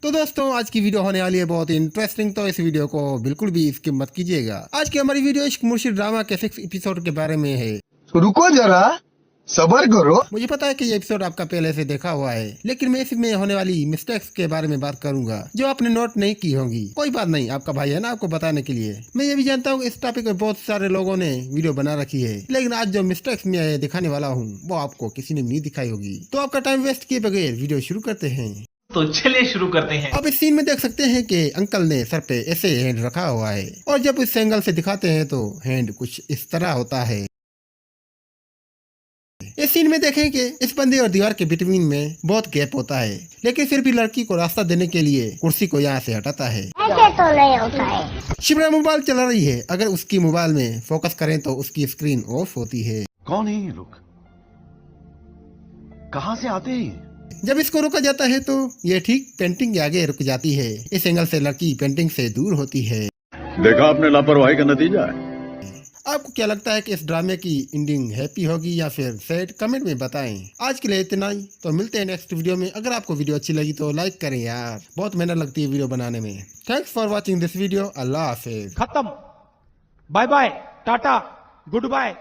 तो दोस्तों आज की वीडियो होने वाली है बहुत ही इंटरेस्टिंग, तो इस वीडियो को बिल्कुल भी स्किप मत कीजिएगा। आज की हमारी वीडियो इश्क मुर्शिद ड्रामा के 6 एपिसोड के बारे में है। रुको जरा, सबर करो। मुझे पता है कि ये एपिसोड आपका पहले से देखा हुआ है, लेकिन मैं इसमें होने वाली मिस्टेक्स के बारे में बात करूंगा जो आपने नोट नहीं की होंगी। कोई बात नहीं, आपका भाई है ना आपको बताने के लिए। मैं ये भी जानता हूँ इस टॉपिक में बहुत सारे लोगों ने वीडियो बना रखी है, लेकिन आज जो मिस्टेक्स मैं दिखाने वाला हूँ वो आपको किसी ने नहीं दिखाई होगी। तो आपका टाइम वेस्ट किए बगैर वीडियो शुरू करते हैं। तो चलिए शुरू करते हैं। आप इस सीन में देख सकते हैं कि अंकल ने सर पे ऐसे हैंड रखा हुआ है, और जब इस एंगल से दिखाते हैं तो हैंड कुछ इस तरह होता है। इस सीन में देखें कि इस बंदे और दीवार के बिटवीन में बहुत गैप होता है, लेकिन फिर भी लड़की को रास्ता देने के लिए कुर्सी को यहाँ से हटाता है। ऐसे तो नहीं होता है। शिमरा मोबाइल चला रही है, अगर उसकी मोबाइल में फोकस करें तो उसकी स्क्रीन ऑफ होती है। कौन है ये लोग? कहां से आते हैं? जब इसको रोका जाता है तो ये ठीक पेंटिंग के आगे रुक जाती है। इस एंगल से लड़की पेंटिंग से दूर होती है। देखा आपने लापरवाही का नतीजा है। आपको क्या लगता है कि इस ड्रामे की एंडिंग हैप्पी होगी या फिर सैड? कमेंट में बताएं। आज के लिए इतना ही, तो मिलते हैं नेक्स्ट वीडियो में। अगर आपको वीडियो अच्छी लगी तो लाइक करें यार, बहुत मेहनत लगती है वीडियो बनाने में। Thanks for watching this video. अल्लाह हाफिज। खत्म। Bye bye, tata, good bye.